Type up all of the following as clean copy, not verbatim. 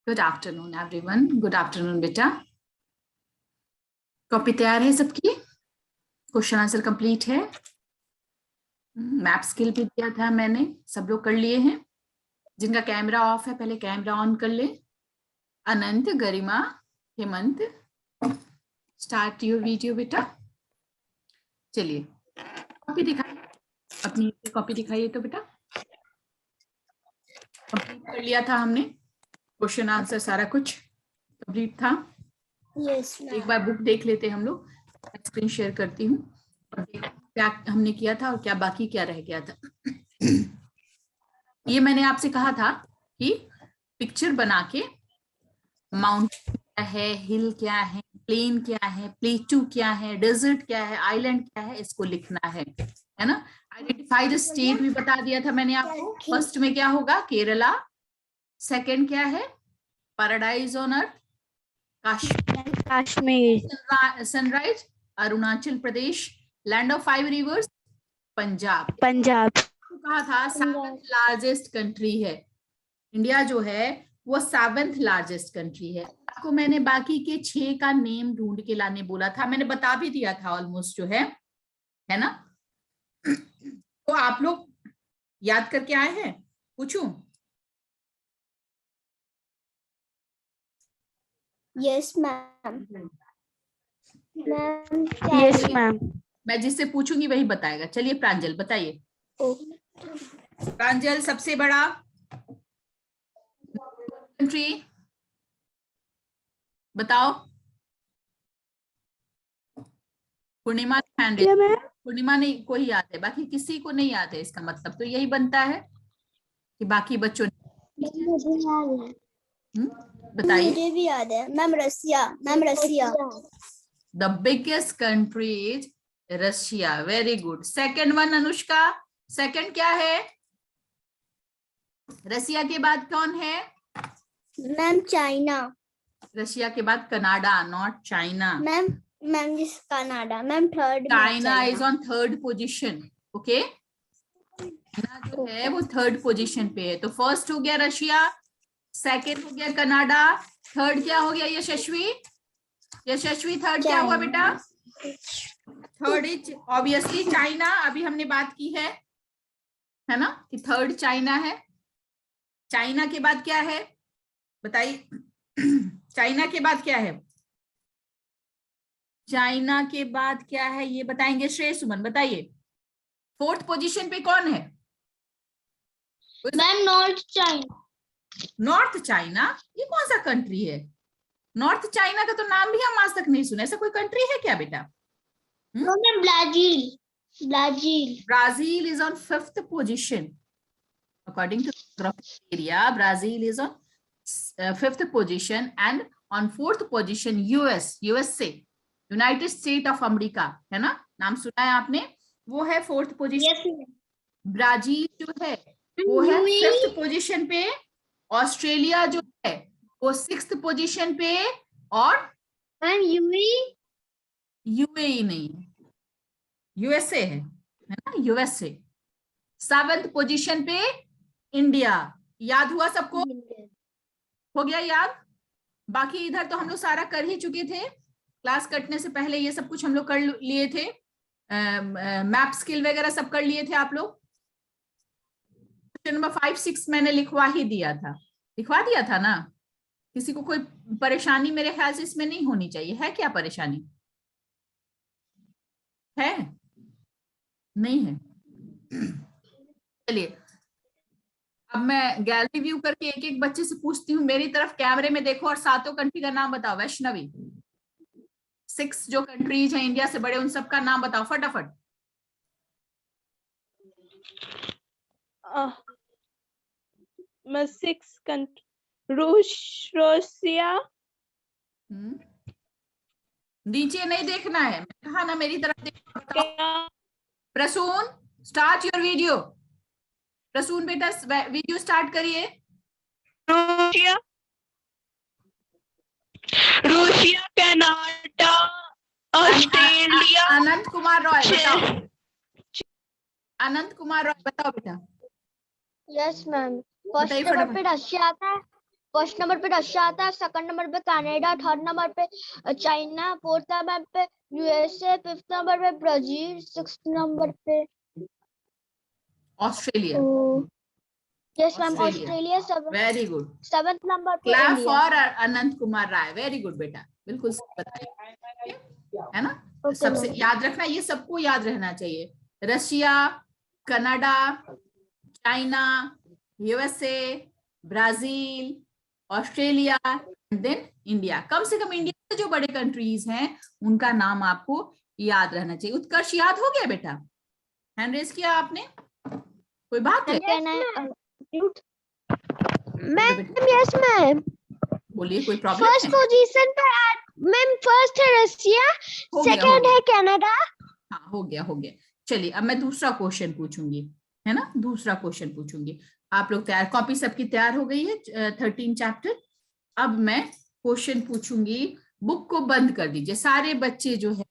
Good afternoon everyone. Good afternoon बेटा। Copy तैयार है सबकी? क्वेश्चन आंसर कंप्लीट है? मैप स्किल भी दिया था मैंने, सब लोग कर लिए हैं? जिनका कैमरा ऑफ है पहले कैमरा ऑन कर ले। अनंत, गरिमा, हेमंत, स्टार्ट योर वीडियो बेटा। चलिए कॉपी दिखाइए, अपनी कॉपी दिखाइए तो बेटा। कंप्लीट कर लिया था हमने, क्वेश्चन आंसर सारा कुछ कंप्लीट था। यस एक बार बुक देख लेते हैं हम लोग। स्क्रीन शेयर करती हूँ और क्या हमने किया था और क्या बाकी क्या रह गया था। ये मैंने आपसे कहा था कि पिक्चर बना के माउंटेन क्या है, हिल क्या है, प्लेन क्या है, प्लेटू क्या है, डेजर्ट क्या है, आइलैंड क्या है, इसको लिखना है ना। आइडेंटिफाई द स्टेट भी बता दिया था मैंने आपको। फर्स्ट में क्या होगा? केरला। सेकंड क्या है? Paradise on earth Kashmir. Sunrise Arunachal Pradesh. Land of 5 reverse Punjab. कहा था 7th लार्जेस्ट कंट्री है इंडिया, जो है वो 7th लार्जेस्ट कंट्री है। आपको मैंने बाकी के 6 का नेम ढूंढ के लाने बोला था, मैंने बता भी दिया था ऑलमोस्ट, जो है ना। तो आप लोग याद करके आए हैं? पूछूं? Yes ma'am. Yes ma'am. मैं जिससे पूछूंगी वही बताएगा। चलिए प्रांजल बताइए। प्रांजल, सबसे बड़ा कंट्री बताओ। पूर्णिमा पूर्णिमा नहीं कोई याद है, बाकी किसी को नहीं याद है। इसका मतलब तो यही बनता है कि बाकी बच्चों ने बताइए। मुझे भी याद है ma'am, Russia. Ma'am Russia. The biggest country is Russia. Very good. Second one Anushka, second क्या है? रसिया के बाद कौन है? Ma'am China. रशिया के बाद कनाडा, नॉट चाइना। मैम जिस Canada. Ma'am third. China is on 3rd position. Okay, China जो है वो 3rd पोजीशन पे है। तो फर्स्ट हो गया रशिया, सेकंड हो गया कनाडा, थर्ड क्या हो गया? यशस्वी थर्ड क्या हुआ बेटा? Third is obviously China. अभी हमने बात की है ना, कि थर्ड चाइना है। चाइना के बाद क्या है बताइए? चाइना के बाद क्या है? चाइना के बाद क्या है ये बताएंगे श्रेय सुमन, बताइए। 4th पोजीशन पे कौन है? Ma'am north China. North China? ये कौन सा कंट्री है? नॉर्थ चाइना का तो नाम भी हम आज तक नहीं सुने। ऐसा कोई कंट्री है क्या बेटा? Ma'am Brazil. Brazil is on 5th position according to geographical area. Brazil is on 5th position and on 4th position USA, United state of America, है ना, नाम सुना है आपने? वो है 4th पोजीशन। ब्राजील जो है वो है 5th पोजीशन पे। ऑस्ट्रेलिया जो है वो 6th पोजीशन पे। और यूएई नहीं, यूएसए है ना, यूएसए। 7th पोजीशन पे इंडिया। याद हुआ सबको? हो गया याद? बाकी इधर तो हम लोग सारा कर ही चुके थे, क्लास कटने से पहले ये सब कुछ हम लोग कर लिए थे। मैप स्किल वगैरह सब कर लिए थे आप लोग। क्वेश्चन नंबर 5, 6 मैंने लिखवा दिया था ना। किसी को कोई परेशानी मेरे ख्याल से इसमें नहीं होनी चाहिए। है क्या परेशानी? है? नहीं है? चलिए अब मैं गैलरी व्यू करके एक एक बच्चे से पूछती हूँ। मेरी तरफ कैमरे में देखो और 7 कंट्री का नाम बताओ। वैष्णवी, 6 जो कंट्रीज हैं इंडिया से बड़े, उन सब का नाम बताओ फटाफट। मैं 6 कंट्री। रूसिया। नीचे नहीं देखना है, मैं कहा ना मेरी तरफ देखो। Prasoon, start your video. Prasoon बेटा वीडियो स्टार्ट करिए। Russia, Canada, Australia. Anant Kumar Roy बताओ। अनंत कुमार रॉय बताओ बेटा। Yes ma'am. बताइए फटाफट। पे रशिया आता है। फर्स्ट नंबर पे रशिया आता है, सेकंड नंबर पे कनाडा, थर्ड नंबर पे चाइना, फोर्थ नंबर पे यूएसए, फिफ्थ नंबर पे ब्राजील, सिक्स्थ नंबर पे Australia. Yes ma'am Australia. Australia, very good. Seventh number पे clap India. For Anant Kumar Rai, very good बेटा, बिल्कुल सही बताया, है ना। Okay, सबसे ma'am. याद रखना, ये सबको याद रहना चाहिए, Russia, Canada, China, USA, Brazil, Australia, then India. कम से कम इंडिया के जो बड़े कंट्रीज हैं उनका नाम आपको याद रहना चाहिए। उत्कर्ष याद हो गया बेटा? हैंड रेज किया आपने, कोई बात है? मैम यस मैम, बोलिए, कोई प्रॉब्लम फर्स्ट है? पोजीशन पे मैम फर्स्ट है रशिया, हो गया, सेकंड हो है कनाडा। हाँ, हो गया, हो गया। चलिए अब मैं दूसरा क्वेश्चन पूछूंगी, है ना, दूसरा क्वेश्चन पूछूंगी। आप लोग तैयार? कॉपी सबकी तैयार हो गई है? 13 चैप्टर। अब मैं क्वेश्चन पूछूंगी, बुक को बंद कर दीजिए सारे बच्चे जो है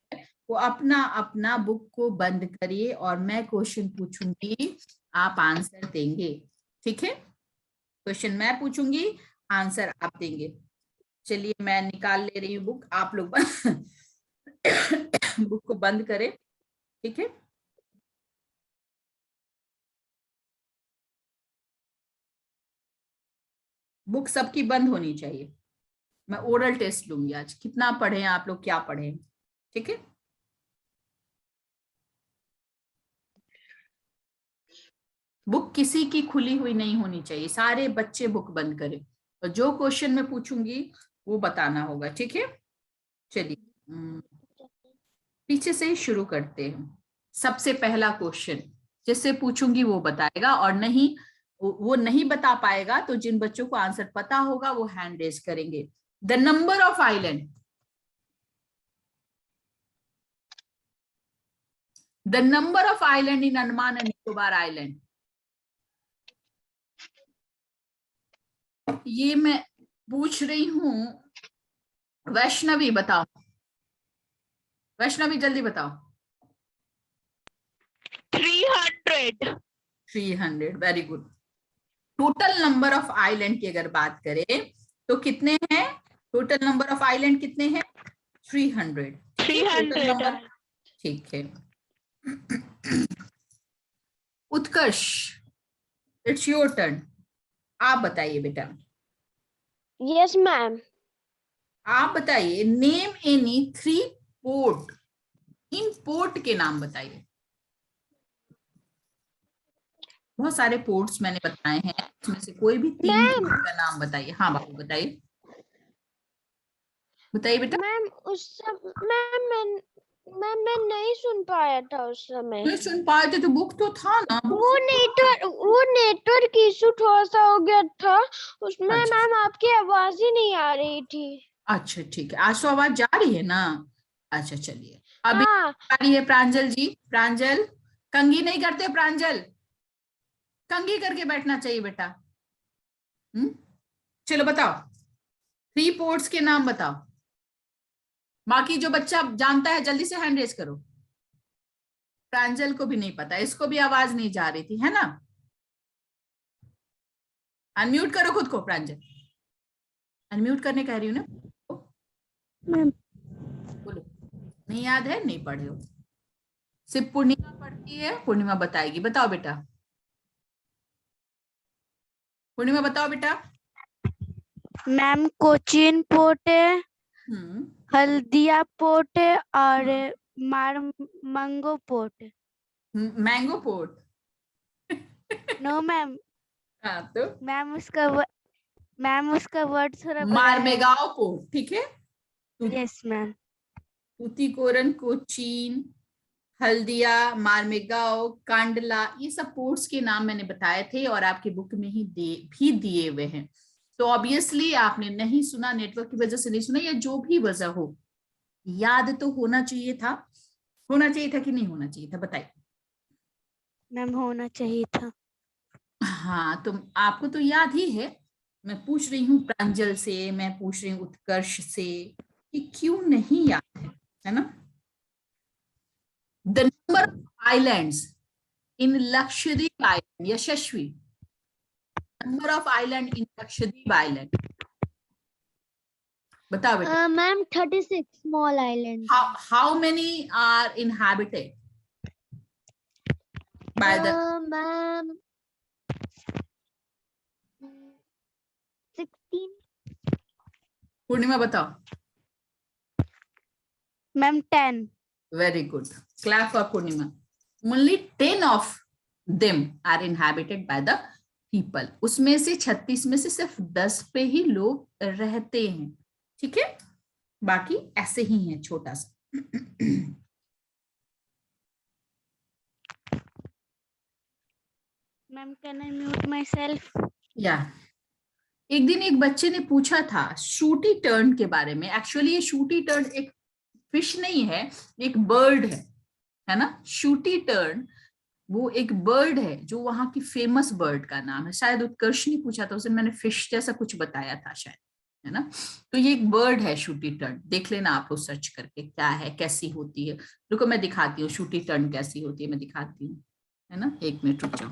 वो अपना अपना बुक को बंद करिए और मैं क्वेश्चन पूछूंगी, आप आंसर देंगे, ठीक है? क्वेश्चन मैं पूछूंगी, आंसर आप देंगे। चलिए मैं निकाल ले रही हूँ बुक, आप लोग बुक को बंद करें, ठीक है? बुक सबकी बंद होनी चाहिए। मैं ओरल टेस्ट लूंगी आज, कितना पढ़े हैं आप लोग, क्या पढ़े हैं, ठीक है? बुक किसी की खुली हुई नहीं होनी चाहिए, सारे बच्चे बुक बंद करें और जो क्वेश्चन मैं पूछूंगी वो बताना होगा, ठीक है? चलिए पीछे से ही शुरू करते हैं। सबसे पहला क्वेश्चन जिससे पूछूंगी वो बताएगा, और नहीं वो नहीं बता पाएगा तो जिन बच्चों को आंसर पता होगा वो हैंड रेज करेंगे। The number of island, the number of island in Andaman and Nicobar island. ये मैं पूछ रही हूं, वैष्णवी बताओ, वैष्णवी जल्दी बताओ। 300। 300, very good. Total number of island की अगर बात करें तो कितने हैं? टोटल नंबर ऑफ आइलैंड कितने हैं? 300। 300। ठीक है। उत्कर्ष, इट्स योर टर्न, आप बताइए बेटा। यस मैम, आप बताइए, नेम एनी 3 पोर्ट, इन पोर्ट के नाम बताइए। बहुत सारे पोर्ट्स मैंने बताए हैं, उसमें से कोई भी 3 पोर्ट का नाम बताइए। हाँ बाबू बताइए, बताइए बेटा। मैम उस मैम मैं नहीं सुन पाया था उस समय। नहीं सुन पाए थे तो बुक तो था ना, वो नेटवर्क इशू थोड़ा सा हो गया था उसमें। अच्छा मैम आपकी आवाज ही नहीं आ रही थी। अच्छा, ठीक है, आज तो आवाज जा रही है ना? अच्छा चलिए, अभी हाँ आ रही है प्रांजल जी। प्रांजल, कंघी नहीं करते प्रांजल, कंघी करके बैठना चाहिए बेटा। चलो बताओ, 3 पोर्ट्स के नाम बताओ। बाकी जो बच्चा जानता है जल्दी से हैंड रेज करो। प्रांजल को भी नहीं पता, इसको भी आवाज नहीं जा रही थी, है ना? अनम्यूट करो खुद को प्रांजल, अनम्यूट करने कह रही हूँ ना। बोलो, नहीं याद है, नहीं पढ़े हो? सिर्फ पूर्णिमा पढ़ती है, पूर्णिमा बताएगी। बताओ बेटा, पूर्णिमा बताओ बेटा। मैम कोचीन पोर्ट है, हम्म, हल्दिया पोर्ट है और मारमंगो पोर्ट है। Mango port. नो मैम, हाँ तो मैम उसका वर्ड थोड़ा बड़ा है। मारमेगांव पोर्ट, ठीक है। Yes ma'am. तूतीकोरन, कोचीन, हल्दिया, मारमेगांव, कांडला, ये सब पोर्ट्स के नाम मैंने बताए थे और आपकी बुक में ही भी दिए हुए हैं। तो ऑब्वियसली आपने नहीं सुना, नेटवर्क की वजह से नहीं सुना, या जो भी वजह हो, याद तो होना चाहिए था। होना चाहिए था कि नहीं होना चाहिए था, बताइए। मैम होना चाहिए था। हाँ तो आपको तो याद ही है। मैं पूछ रही हूँ प्रांजल से, मैं पूछ रही हूँ उत्कर्ष से कि क्यों नहीं याद है ना? The number of islands in Lakshadweep island, Yashasvi, number of island in Lakshadweep island, बताओ बेटा। Ma'am 36 small island. How many are inhabited by the ma'am 16। Purnima बताओ। Ma'am 10। Very good. Clap for Purnima. Only 10 of them are inhabited by the people. उसमें से 36 में से सिर्फ 10 पे ही लोग रहते हैं, ठीक है, बाकी ऐसे ही हैं छोटा सा। Ma'am can I mute my self? या एक दिन एक बच्चे ने पूछा था शूटी टर्न के बारे में। एक्चुअली ये शूटी टर्न एक फिश नहीं है, एक बर्ड है ना। शूटी टर्न वो एक बर्ड है जो वहां की फेमस बर्ड का नाम है। शायद उत्कर्ष ने पूछा था, उसे मैंने फिश जैसा कुछ बताया था शायद, है ना। तो ये एक बर्ड है शूटी टर्न, देख लेना आप लोग सर्च करके क्या है, कैसी होती है। रुको मैं दिखाती हूँ शूटी टर्न कैसी होती है, मैं दिखाती हूँ, है ना। 1 मिनट रुक जाओ।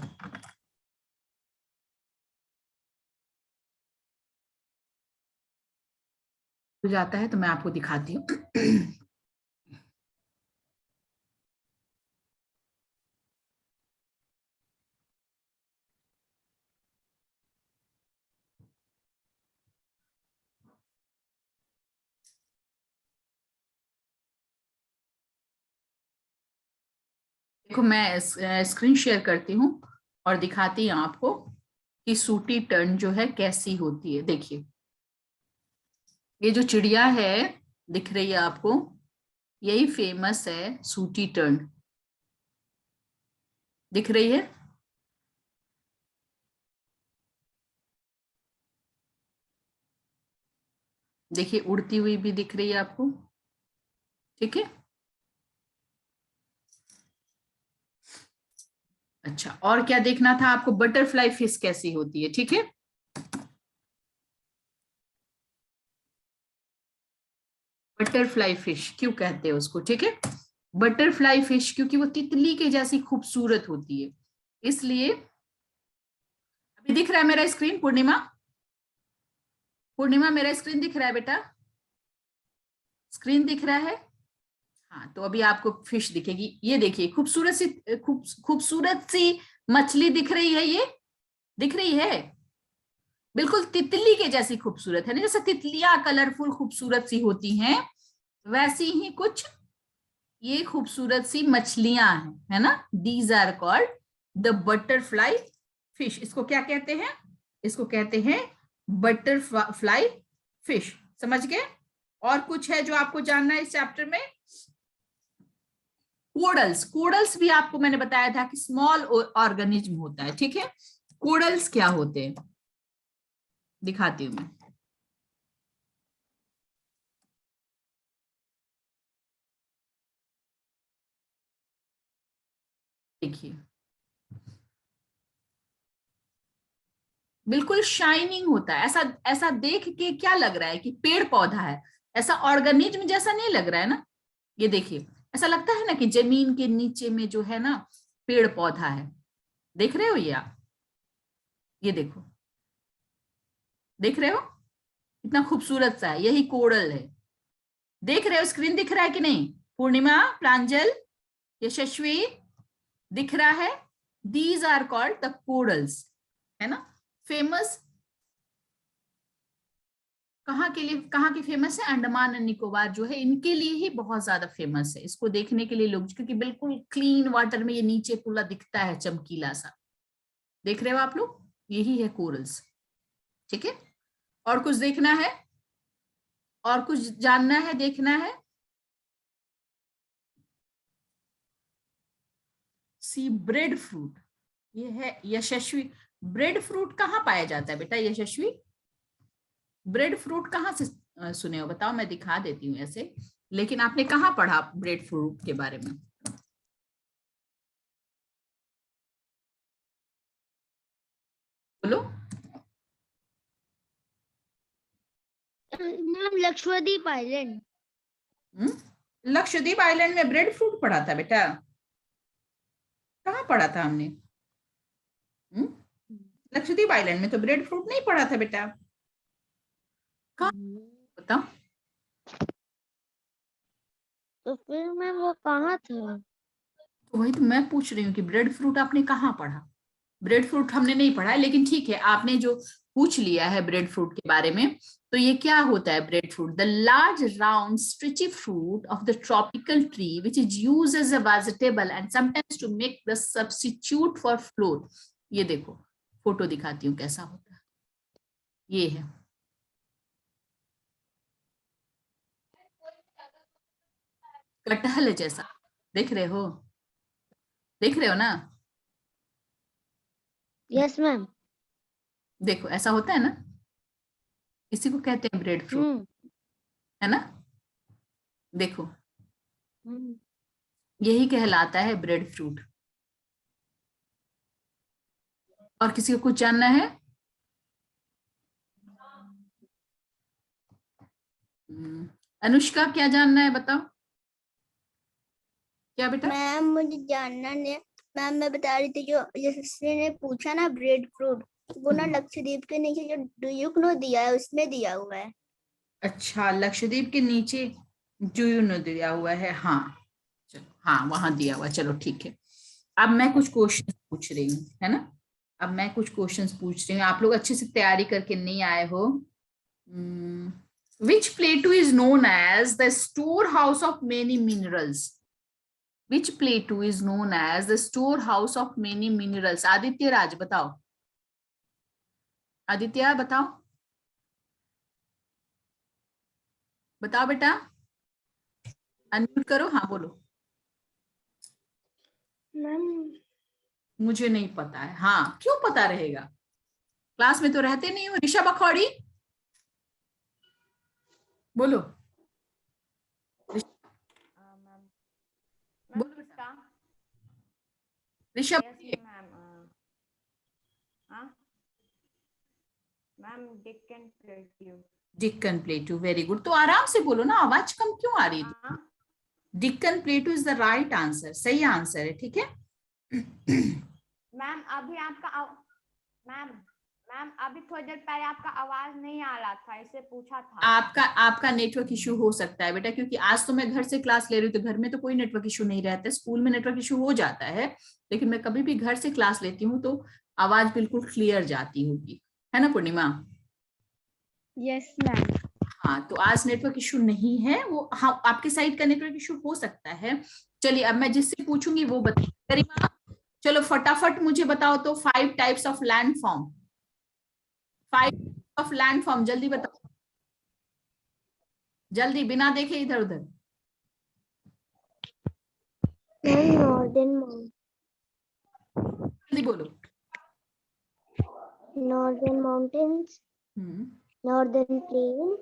हो जाता है तो मैं आपको दिखाती हूँ। देखो मैं स्क्रीन शेयर करती हूँ और दिखाती हूँ आपको कि सूटी टर्न जो है कैसी होती है। देखिए ये जो चिड़िया है दिख रही है आपको, यही फेमस है सूटी टर्न, दिख रही है। देखिए उड़ती हुई भी दिख रही है आपको, ठीक है। अच्छा और क्या देखना था आपको, बटरफ्लाई फिश कैसी होती है, ठीक है। बटरफ्लाई फिश क्यों कहते हैं उसको, ठीक है। बटरफ्लाई फिश क्योंकि वो तितली के जैसी खूबसूरत होती है, इसलिए। अभी दिख रहा है मेरा स्क्रीन पूर्णिमा? पूर्णिमा मेरा स्क्रीन दिख रहा है बेटा? स्क्रीन दिख रहा है? हाँ तो अभी आपको फिश दिखेगी। ये देखिए खूबसूरत सी मछली दिख रही है, ये दिख रही है, बिल्कुल तितली के जैसी खूबसूरत है ना। जैसे तितलियां कलरफुल खूबसूरत सी होती हैं, वैसी ही कुछ ये खूबसूरत सी मछलियां हैं, है ना। These are called the butterfly fish. इसको क्या कहते हैं? इसको कहते हैं बटरफ्लाई फिश। समझ गए? और कुछ है जो आपको जानना है इस चैप्टर में? कोडल्स। कोडल्स भी आपको मैंने बताया था कि स्मॉल ऑर्गेनिज्म होता है, ठीक है। कोडल्स क्या होते हैं दिखाती हूं मैं। देखिए बिल्कुल शाइनिंग होता है, ऐसा ऐसा देख के क्या लग रहा है कि पेड़ पौधा है, ऐसा ऑर्गेनिज्म जैसा नहीं लग रहा है ना। ये देखिए ऐसा लगता है ना कि जमीन के नीचे में जो है ना पेड़ पौधा है। देख रहे हो ये आप? ये देखो, देख रहे हो इतना खूबसूरत सा है, यही कोरल है। देख रहे हो? स्क्रीन दिख रहा है कि नहीं? पूर्णिमा, प्रांजल, यशस्वी, दिख रहा है? These are called the corals, है ना। फेमस कहाँ के लिए, कहाँ की फेमस है? अंडमान एंड निकोबार जो है इनके लिए ही बहुत ज्यादा फेमस है। इसको देखने के लिए लोग, क्योंकि बिल्कुल क्लीन वाटर में ये नीचे पूरा दिखता है चमकीला सा। देख रहे हो आप लोग? यही है कोरल्स, ठीक है। और कुछ देखना है, और कुछ जानना है, देखना है? सी ब्रेड फ्रूट, ये है यशस्वी। ब्रेड फ्रूट कहाँ पाया जाता है बेटा यशस्वी? ब्रेड फ्रूट कहाँ से सुने हो बताओ? मैं दिखा देती हूँ ऐसे, लेकिन आपने कहाँ पढ़ा ब्रेड फ्रूट के बारे में? बोलो। Ma'am Lakshadweep island. Lakshadweep island में ब्रेड फ्रूट पढ़ा था बेटा? कहाँ पढ़ा था हमने? लक्षद्वीप आइलैंड में तो ब्रेड फ्रूट नहीं पढ़ा था बेटा। कहाँ बताओ? तो फिर मैम वो कहाँ था? तो वही तो मैं पूछ रही हूँ कि ब्रेड फ्रूट आपने कहाँ पढ़ा। ब्रेड फ्रूट हमने नहीं पढ़ा है, लेकिन ठीक है, आपने जो पूछ लिया है ब्रेड फ्रूट के बारे में, तो ये क्या होता है bread fruit? The large round starchy fruit of the tropical tree which is used as a vegetable and sometimes to make the substitute for flour. ये देखो, फोटो दिखाती हूँ कैसा होता है। ये है, कटहल है जैसा, देख रहे हो? देख रहे हो ना? Yes ma'am. देखो ऐसा होता है ना, इसी को कहते हैं ब्रेड फ्रूट, है ना? देखो, यही कहलाता है ब्रेड फ्रूट। और किसी को कुछ जानना है? अनुष्का, क्या जानना है बताओ? क्या बेटा? मैम मुझे जानना नहीं। मैम मैं बता रही थी, जो जैसे ने पूछा ना ब्रेड फ्रूट, वो ना लक्षद्वीप के नीचे जो ड्यूक नो दिया है उसमें दिया हुआ है। अच्छा, लक्षद्वीप के नीचे जूयू दिया हुआ है, हाँ चलो, हाँ वहां दिया हुआ, चलो ठीक है। अब मैं कुछ क्वेश्चन पूछ रही हूँ, है ना? अब मैं कुछ क्वेश्चंस पूछ रही हूँ, आप लोग अच्छे से तैयारी करके नहीं आए हो। Which plateau is known as the storehouse of many minerals? Which plateau is known as the storehouse of many minerals? Aditya Raj बताओ, आदित्य बताओ, बताओ बेटा, अनम्यूट करो, हाँ बोलो। मैम मुझे नहीं पता है। हाँ, क्यों पता रहेगा, क्लास में तो रहते नहीं हो। ऋषभ अखौड़ी बोलो, बोलो बेटा। Rishabh, Deccan प्लेटू, very good. तो आराम से बोलो ना, आवाज कम क्यों आ रही है? Deccan प्लेटू is the right answer, सही आंसर है, ठीक है। मैम अभी आपका मैम अभी थोड़ी देर पहले आपका आवाज नहीं आ रहा था, इसे पूछा था। आपका नेटवर्क इशू हो सकता है बेटा, क्योंकि आज तो मैं घर से क्लास ले रही हूँ, तो घर में तो कोई नेटवर्क इशू नहीं रहता है। स्कूल में नेटवर्क इशू हो जाता है, लेकिन मैं कभी भी घर से क्लास लेती हूँ तो आवाज बिल्कुल क्लियर जाती होगी, है ना पूर्णिमा? Yes ma'am. हाँ, तो आज नेटवर्क इशू नहीं है वो, हाँ आपके साइड का नेटवर्क इशू हो सकता है। चलिए, अब मैं जिससे पूछूंगी वो बताइए। गरिमा, चलो फटाफट मुझे बताओ तो, 5 types of landform, 5 of landform, जल्दी बताओ, जल्दी, बिना देखे इधर उधर। जल्दी बोलो। Northern mountains, northern plain,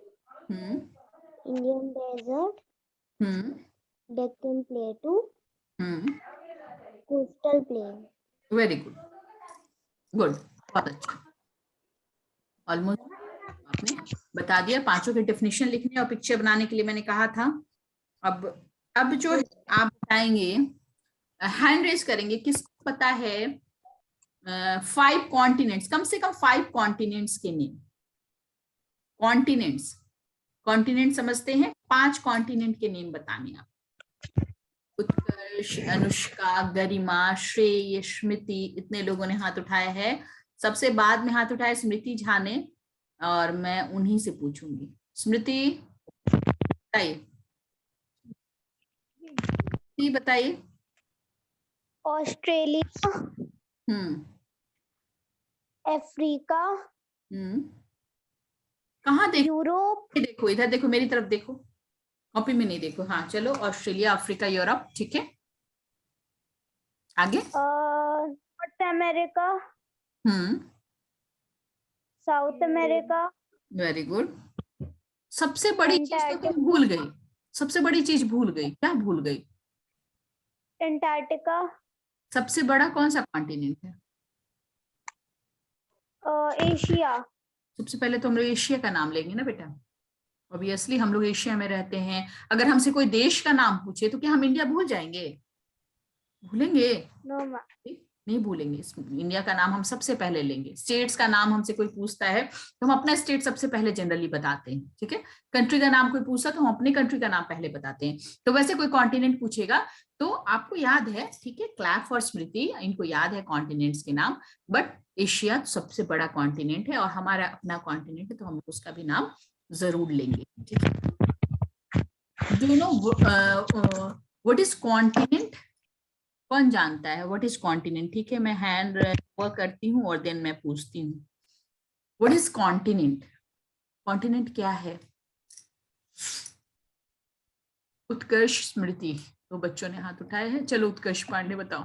Indian desert, Deccan plateau, coastal plain. Very good, good, बहुत अच्छा, ऑलमोस्ट आपने बता दिया। पांचों के डेफिनेशन लिखने और पिक्चर बनाने के लिए मैंने कहा था। अब जो आप बताएंगे, हैंड रेज करेंगे, किसको पता है 5 कॉन्टिनेंट्स, कम से कम 5 कॉन्टिनेंट्स के नेम? कॉन्टिनेंट्स, कॉन्टिनेंट समझते हैं, 5 कॉन्टिनेंट के नेम बताने आप। उत्कर्ष, अनुष्का, गरिमा, श्रेय, स्मृति, इतने लोगों ने हाथ उठाया है। सबसे बाद में हाथ उठाया स्मृति झा ने, और मैं उन्हीं से पूछूंगी। स्मृति बताइए, बताइए। ऑस्ट्रेलिया, अफ्रीका, कहाँ देखो? यूरोप, देखो इधर, देखो मेरी तरफ देखो, कॉपी में नहीं देखो। हाँ चलो, ऑस्ट्रेलिया, अफ्रीका, यूरोप, ठीक है। आगे north America, south America, very good. सबसे बड़ी चीज तो तुम भूल गई, सबसे बड़ी चीज भूल गई, क्या भूल गई? अंटार्कटिका। सबसे बड़ा कौन सा कॉन्टिनेंट है? एशिया। सबसे पहले तो हम लोग एशिया का नाम लेंगे ना बेटा, ऑब्वियसली हम लोग एशिया में रहते हैं। अगर हमसे कोई देश का नाम पूछे तो क्या हम इंडिया भूल जाएंगे? भूलेंगे? नो नहीं भूलेंगे। इंडिया का नाम हम सबसे पहले लेंगे। स्टेट्स का नाम हमसे कोई पूछता है तो हम अपना स्टेट सबसे पहले जनरली बताते हैं, ठीक है। कंट्री का नाम कोई पूछता तो हम अपने कंट्री का नाम पहले बताते हैं। तो वैसे कोई कॉन्टिनेंट पूछेगा तो आपको याद है, ठीक है, क्लैप फॉर स्मृति, इनको याद है कॉन्टिनेंट्स के नाम। बट एशिया सबसे बड़ा कॉन्टिनेंट है और हमारा अपना कॉन्टिनेंट है, तो हम उसका भी नाम जरूर लेंगे, ठीक है। Do you know what is continent? कौन जानता है व्हाट इज कॉन्टिनेंट? ठीक है, मैं हैंड वर्क करती हूँ और देन मैं पूछती हूँ व्हाट इज कॉन्टिनेंट। कॉन्टिनेंट क्या है? उत्कर्ष, स्मृति, तो बच्चों ने हाथ उठाए हैं। चलो उत्कर्ष पांडे बताओ,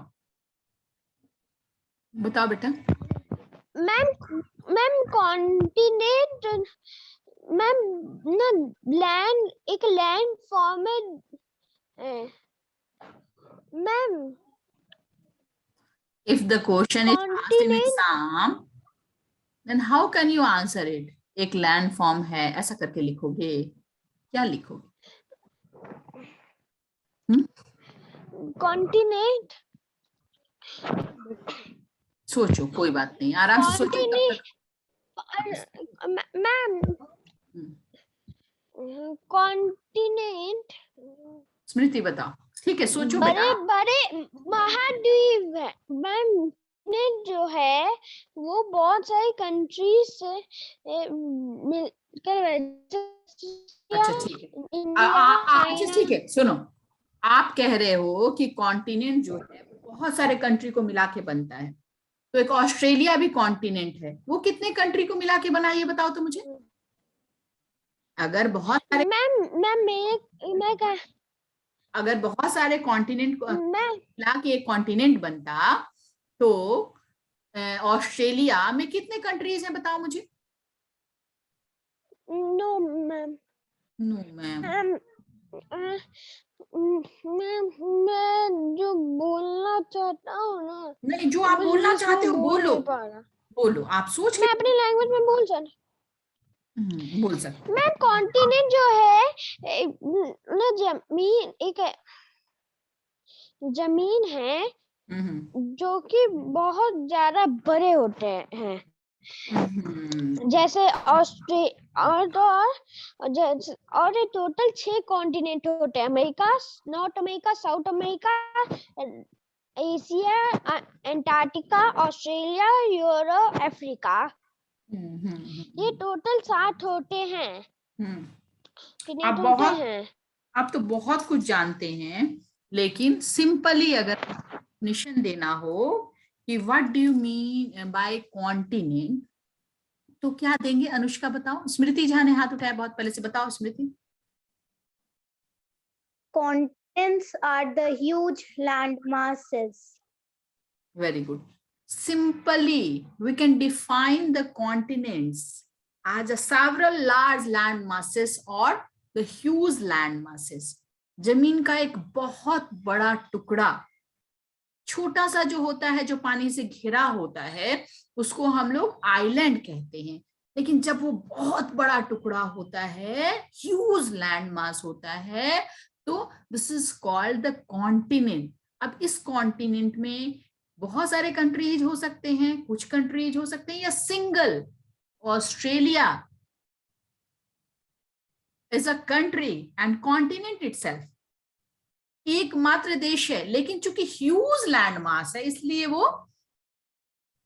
बताओ बेटा। मैम कॉन्टिनेंट मैम ना लैंड, एक लैंड फॉर्म है ma'am. If the question is asked in exam, then how can you answer it? एक लैंड फॉर्म है ऐसा करके लिखोगे, क्या लिखोगे? कॉन्टिनेंट, सोचो, कोई बात नहीं, आराम से सोचो तब तक। मैम कॉन्टिनेंट स्मृति बताओ, ठीक है, सोचो बड़े बेटा। बड़े महाद्वीप है मैम। जो है वो बहुत सारी कंट्रीज से मिलकर अच्छा ठीक है, अच्छा ठीक है, सुनो, आप कह रहे हो कि कॉन्टिनेंट जो है बहुत सारे कंट्री को मिला के बनता है, तो एक ऑस्ट्रेलिया भी कॉन्टिनेंट है, वो कितने कंट्री को मिला के बना ये बताओ तो मुझे। अगर बहुत सारे अगर बहुत सारे कॉन्टिनेंट को मिला के एक कॉन्टिनेंट बनता तो ऑस्ट्रेलिया में कितने कंट्रीज हैं बताओ मुझे। No ma'am, no ma'am, ma'am मैं जो बोलना चाहता हूँ ना, नहीं, जो आप बोलना चाहते हो बोलो, बोलो, आप सोच मैं अपनी लैंग्वेज में बोल सकते। मैम कॉन्टिनेंट जो है ना जमीन, एक जमीन है जो कि बहुत ज्यादा बड़े होते हैं, जैसे और टोटल 6 कॉन्टिनेंट होते हैं। America, north America, south America, Asia, Antarctica, Australia, Europe, Africa. ये टोटल 7 होते हैं। आप तो बहुत कुछ जानते हैं, लेकिन सिंपली अगर डेफिनेशन देना हो कि what do you mean by continent, तो क्या देंगे? अनुष्का बताओ। स्मृति जहाँ ने हाथ उठाया बहुत पहले से, बताओ स्मृति। Continents are the huge land masses. Very good. Simply, we can define the continents as a several large land masses or the huge land masses. जमीन का एक बहुत बड़ा टुकड़ा, छोटा सा जो होता है, जो पानी से घिरा होता है, उसको हम लोग आइलैंड कहते हैं। लेकिन जब वो बहुत बड़ा टुकड़ा होता है, ह्यूज लैंड मास होता है, तो this is called the continent. अब इस कॉन्टिनेंट में बहुत सारे कंट्रीज हो सकते हैं, कुछ कंट्रीज हो सकते हैं, या single Australia is a country and continent itself, एकमात्र देश है, लेकिन चूंकि ह्यूज लैंड मास है इसलिए वो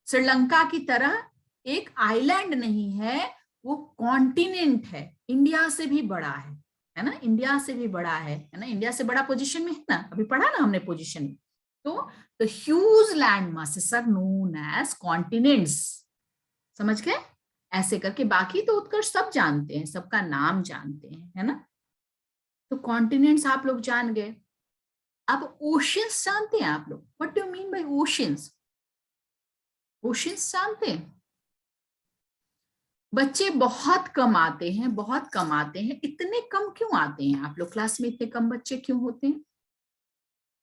श्रीलंका की तरह एक आइलैंड नहीं है, वो कॉन्टिनेंट है। इंडिया से भी बड़ा है ना, इंडिया से भी बड़ा है ना, इंडिया से बड़ा पोजीशन में है ना, अभी पढ़ा ना हमने पोजीशन में। तो the huge land masses are known as continents. समझ गए? ऐसे करके बाकी तो उत्कर्ष सब जानते हैं, सबका नाम जानते हैं, है ना। तो कॉन्टिनेंट्स आप लोग जान गए। अब ओशियंस जानते हैं आप लोग? What do you mean by oceans? Oceans जानते हैं? बच्चे बहुत कम आते हैं, बहुत कम आते हैं। इतने कम क्यों आते हैं आप लोग? क्लास में इतने कम बच्चे क्यों होते हैं?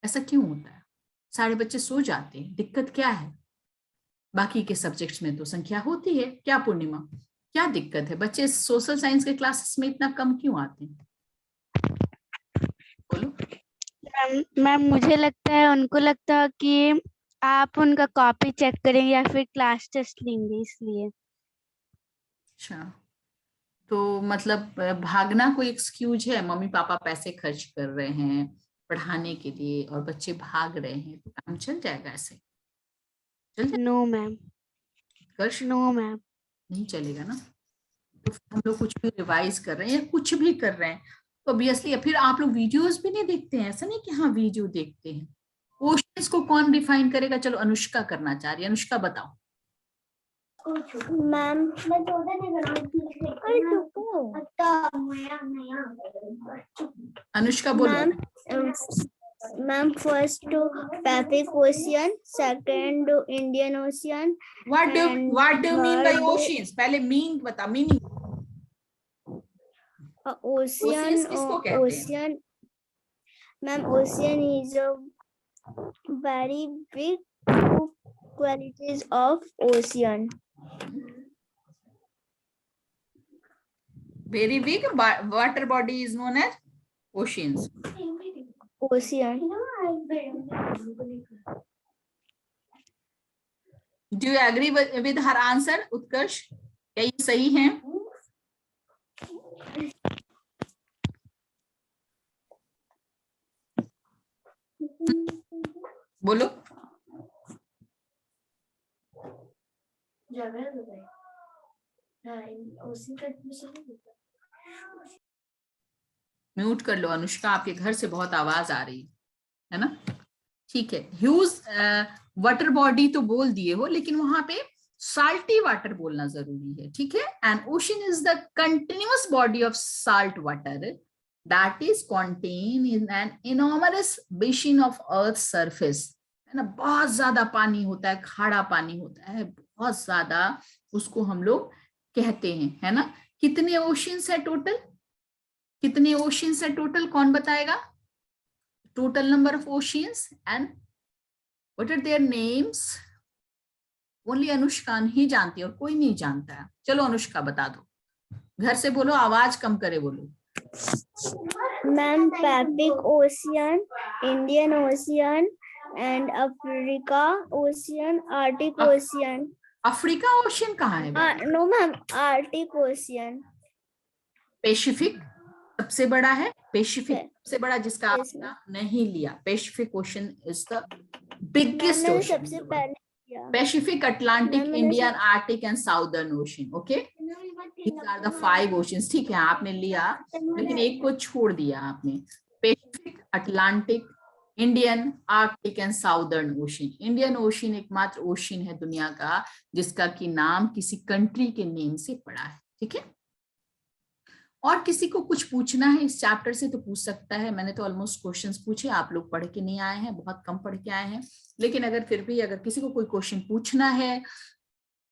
ऐसा क्यों होता है? सारे बच्चे सो जाते हैं, दिक्कत क्या है? बाकी के सब्जेक्ट्स में तो संख्या होती है। क्या पूर्णिमा, क्या दिक्कत है? बच्चे सोशल साइंस के क्लासेस में इतना कम क्यों आते हैं? बोलो। मैम मुझे लगता है, उनको लगता है कि आप उनका कॉपी चेक करेंगे या फिर क्लास टेस्ट लेंगे इसलिए। अच्छा, तो मतलब भागना कोई एक्सक्यूज है? मम्मी पापा पैसे खर्च कर रहे हैं पढ़ाने के लिए और बच्चे भाग रहे हैं, तो काम चल जाएगा ऐसे? चल जाएगा? No ma'am, कर्ष no ma'am. नहीं चलेगा ना। तो फिर हम लोग कुछ भी रिवाइज कर रहे हैं या कुछ भी कर रहे हैं तो ऑब्वियसली फिर आप लोग वीडियोस भी नहीं देखते हैं, ऐसा नहीं कि हाँ वीडियो देखते हैं। क्वेश्चंस को कौन डिफाइन करेगा? चलो अनुष्का करना चाह रही है, अनुष्का बताओ। मैम अनुष्का बोलो। Ma'am first Pacific ocean, second Indian ocean. What do mean by third- oceans? पहले मीन बता, मीनिंग। ओशियन Oceans किसको कहते हैं? Ocean ma'am, ocean is a very big qualities of ocean. Very big water body is known as oceans. Ocean. Do you agree with her answer, उत्कर्ष? क्या ये सही है? बोलो। म्यूट कर लो अनुष्का, आपके घर से बहुत आवाज आ रही है ना? ठीक है, ह्यूज वाटर बॉडी तो बोल दिए हो, लेकिन वहां पे साल्टी वाटर बोलना जरूरी है, ठीक है? And ocean is the continuous body of salt water that is contain in an enormous basin of earth surface, है ना? बहुत ज्यादा पानी होता है, खारा पानी होता है बहुत ज्यादा, उसको हम लोग कहते हैं, है ना? कितने ओशंस है टोटल? कितने ओशंस है टोटल, कौन बताएगा? Total number of oceans and what are their names? Only Anushka ही जानती है और कोई नहीं जानता है। चलो अनुष्का बता दो, घर से बोलो, आवाज कम करे बोलो। Ma'am Pacific ocean, Indian ocean and Africa ocean, Arctic ocean. Africa ocean कहाँ है? No ma'am, Arctic ocean. Pacific सबसे बड़ा है, पैसिफिक सबसे बड़ा, जिसका Yes, आपने नाम नहीं लिया। Pacific ocean is the biggest मैंने ओशन। सबसे पहले किया। पैसिफिक, अटलांटिक, मैंने Indian, Arctic and southern ocean. Okay, these are the 5 oceans. ठीक है, आपने लिया, लेकिन एक को छोड़ दिया आपने। Pacific, Atlantic, Indian, Arctic and southern ocean. Indian ocean एकमात्र ओशन है दुनिया का जिसका की नाम किसी कंट्री के नेम से पड़ा है, ठीक है? और किसी को कुछ पूछना है इस चैप्टर से तो पूछ सकता है। मैंने तो ऑलमोस्ट क्वेश्चंस पूछे, आप लोग पढ़ के नहीं आए हैं, बहुत कम पढ़ के आए हैं, लेकिन अगर फिर भी अगर किसी को कोई क्वेश्चन पूछना है,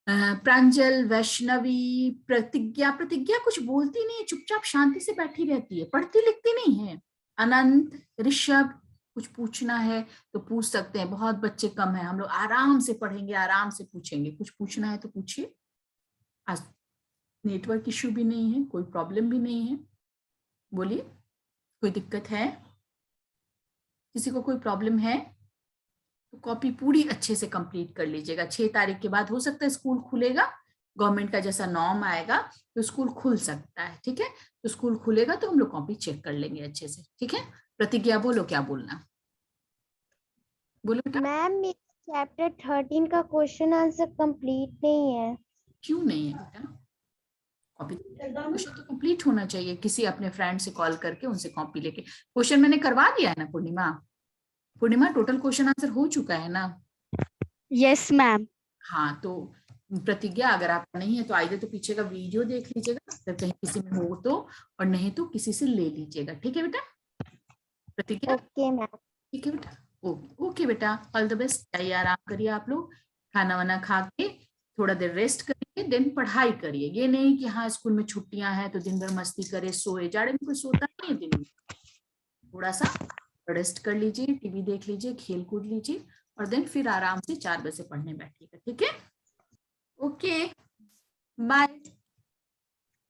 प्रांजल, वैष्णवी, प्रतिज्ञा, प्रतिज्ञा कुछ बोलती नहीं है, चुपचाप शांति से बैठी रहती है, पढ़ती लिखती नहीं है। अनंत, ऋषभ, कुछ पूछना है तो पूछ सकते हैं, बहुत बच्चे कम है, हम लोग आराम से पढ़ेंगे, आराम से पूछेंगे। कुछ पूछना है तो पूछिए, आज नेटवर्क इश्यू भी नहीं है, कोई प्रॉब्लम भी नहीं है, बोलिए। कोई दिक्कत है? किसी को कोई प्रॉब्लम है तो कॉपी पूरी अच्छे से कंप्लीट कर लीजिएगा। 6 तारीख के बाद हो सकता है स्कूल खुलेगा, गवर्नमेंट का जैसा नॉर्म आएगा तो स्कूल खुल सकता है, ठीक है? तो स्कूल खुलेगा तो हम लोग कॉपी चेक कर लेंगे अच्छे से, ठीक है? प्रतिज्ञा बोलो, क्या बोलना, बोलो बेटा। मैम चैप्टर 13 का क्वेश्चन आंसर कंप्लीट नहीं है। क्यों नहीं है बेटा? कॉपी क्वेश्चन तो कंप्लीट होना चाहिए। किसी अपने फ्रेंड से कॉल करके उनसे कॉपी लेके, क्वेश्चन मैंने करवा दिया है ना पूर्णिमा? पूर्णिमा टोटल क्वेश्चन आंसर हो चुका है ना? Yes ma'am. हाँ, तो प्रतिज्ञा अगर आपका नहीं है तो आइए तो पीछे का वीडियो देख लीजिएगा, अगर कहीं किसी में हो तो, और नहीं तो किसी से ले लीजिएगा, ठीक है बेटा? प्रतिज्ञा ओके मैम। ठीक है बेटा? ओके बेटा, ऑल द बेस्ट। चाहिए आराम करिए आप लोग, खाना वाना खा के थोड़ा देर रेस्ट करिए, देन पढ़ाई करिए। ये नहीं कि हाँ स्कूल में छुट्टियां हैं तो दिन भर मस्ती करे, सोए। जाड़े में कोई सोता नहीं है दिन में। थोड़ा सा रेस्ट कर लीजिए, टीवी देख लीजिए, खेल कूद लीजिए, और देन फिर आराम से 4 बजे पढ़ने बैठिएगा, ठीक है? Okay, bye.